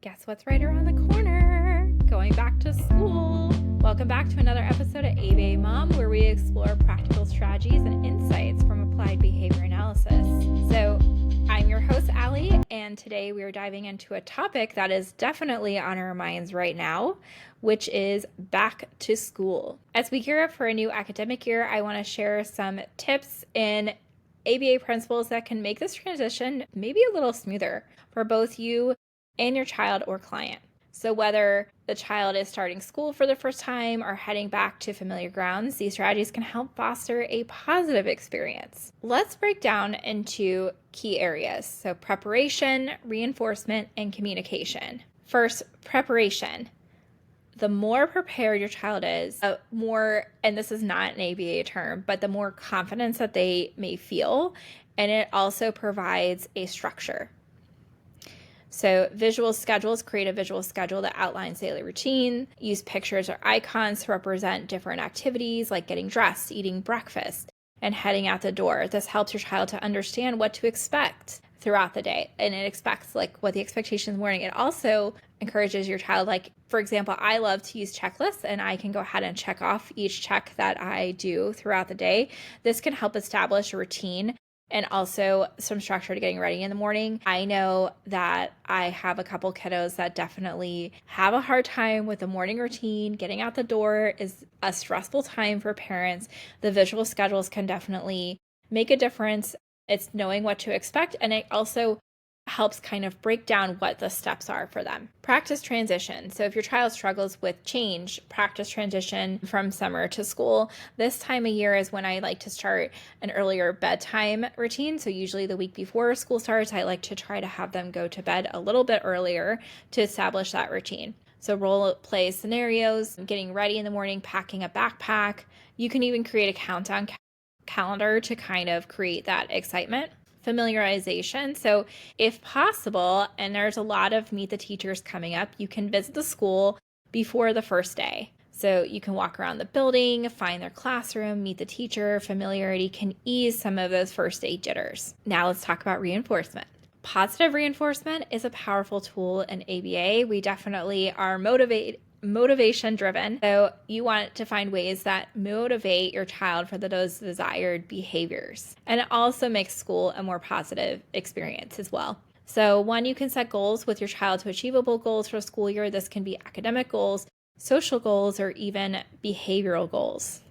Guess what's right around the corner? Going back to school. Welcome back to another episode of ABA Mom, where we explore practical strategies and insights from applied behavior analysis. So I'm your host, Allie, and today we are diving into a topic that is definitely on our minds right now, which is back to school. As we gear up for a new academic year, I want to share some tips and ABA principles that can make this transition maybe a little smoother for both you and your child or client. So whether the child is starting school for the first time or heading back to familiar grounds, these strategies can help foster a positive experience. Let's break down into key areas. So preparation, reinforcement, and communication. First, preparation. The more prepared your child is, the more, and this is not an ABA term, but the more confidence that they may feel, and it also provides a structure. So visual schedules, create a visual schedule that outlines daily routine. Use pictures or icons to represent different activities like getting dressed, eating breakfast, and heading out the door. This helps your child to understand what to expect throughout the day. And it expects what the expectation in the morning. It also encourages your child, for example, I love to use checklists, and I can go ahead and check off each check that I do throughout the day. This can help establish a routine and also some structure to getting ready in the morning. I know that I have a couple kiddos that definitely have a hard time with the morning routine. Getting out the door is a stressful time for parents. The visual schedules can definitely make a difference. It's knowing what to expect, and it also helps kind of break down what the steps are for them. Practice transition. So if your child struggles with change, practice transition from summer to school. This time of year is when I like to start an earlier bedtime routine. So usually the week before school starts, I like to try to have them go to bed a little bit earlier to establish that routine. So role play scenarios, getting ready in the morning, packing a backpack. You can even create a countdown calendar to kind of create that excitement. Familiarization. So if possible, and there's a lot of meet the teachers coming up, you can visit the school before the first day. So you can walk around the building, find their classroom, meet the teacher. Familiarity can ease some of those first day jitters. Now let's talk about reinforcement. Positive reinforcement is a powerful tool in ABA. We definitely are motivation driven. So you want to find ways that motivate your child for those desired behaviors. And it also makes school a more positive experience as well. So one, you can set goals with your child to achievable goals for a school year. This can be academic goals, social goals, or even behavioral goals.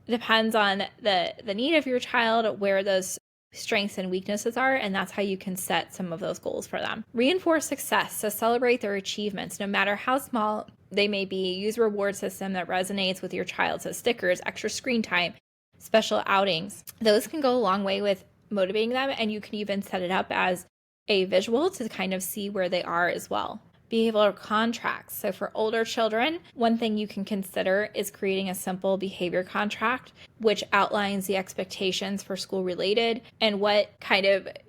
It depends on the need of your child, where those strengths and weaknesses are, and that's how you can set some of those goals for them. Reinforce success, so celebrate their achievements, no matter how small they may be. Use a reward system that resonates with your child, so stickers, extra screen time, special outings. Those can go a long way with motivating them, and you can even set it up as a visual to kind of see where they are as well. Behavioral contracts. So for older children, one thing you can consider is creating a simple behavior contract, which outlines the expectations for school related and what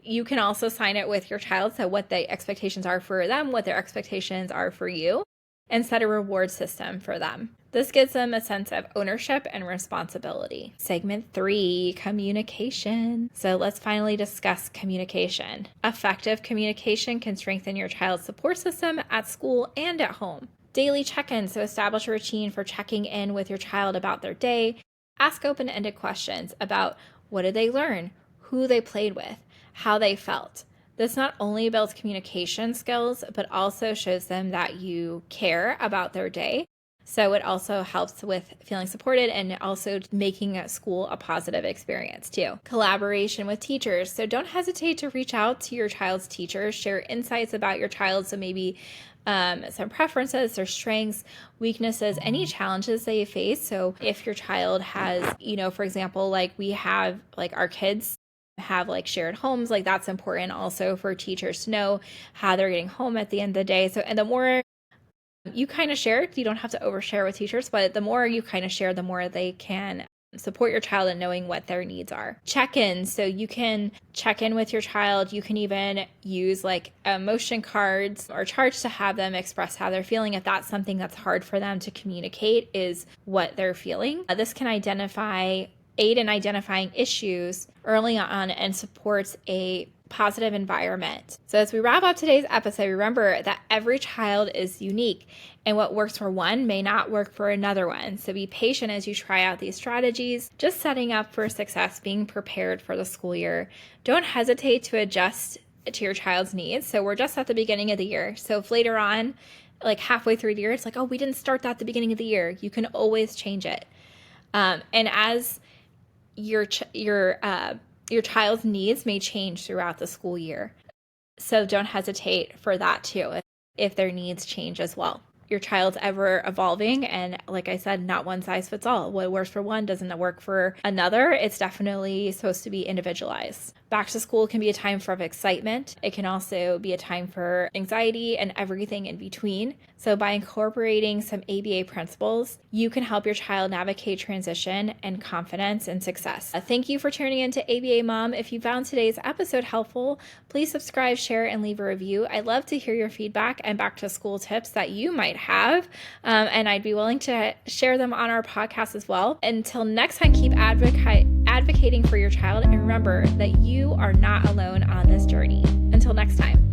you can also sign it with your child. So what the expectations are for them, what their expectations are for you, and set a reward system for them. This gives them a sense of ownership and responsibility. Segment 3, communication. So let's finally discuss communication. Effective communication can strengthen your child's support system at school and at home. Daily check-ins. So establish a routine for checking in with your child about their day. Ask open-ended questions about what did they learn, who they played with, how they felt. This not only builds communication skills, but also shows them that you care about their day. So it also helps with feeling supported and also making school a positive experience too. Collaboration with teachers. So don't hesitate to reach out to your child's teachers, share insights about your child. So maybe some preferences, their strengths, weaknesses, any challenges they face. So if your child has, for example, we have our kids have shared homes, that's important also for teachers to know how they're getting home at the end of the day. So, and the more you kind of share, you don't have to overshare with teachers, but the more you kind of share, the more they can support your child in knowing what their needs are. Check-ins. So you can check in with your child. You can even use emotion cards or charts to have them express how they're feeling. If that's something that's hard for them to communicate, is what they're feeling. This can aid in identifying issues early on and supports a positive environment. So as we wrap up today's episode, remember that every child is unique, and what works for one may not work for another one. So be patient as you try out these strategies, just setting up for success, being prepared for the school year. Don't hesitate to adjust to your child's needs. So we're just at the beginning of the year. So if later on, like halfway through the year, it's like, oh, we didn't start that at the beginning of the year, you can always change it. And as your child's needs may change throughout the school year. So don't hesitate for that too, if their needs change as well. Your child's ever evolving, and like I said, not one size fits all. What works for one doesn't work for another. It's definitely supposed to be individualized. Back to school can be a time for excitement. It can also be a time for anxiety and everything in between. So by incorporating some ABA principles, you can help your child navigate transition and confidence and success. Thank you for tuning in to ABA Mom. If you found today's episode helpful, please subscribe, share, and leave a review. I'd love to hear your feedback and back to school tips that you might have, and I'd be willing to share them on our podcast as well. Until next time, keep advocating for your child, and remember that you are not alone on this journey. Until next time.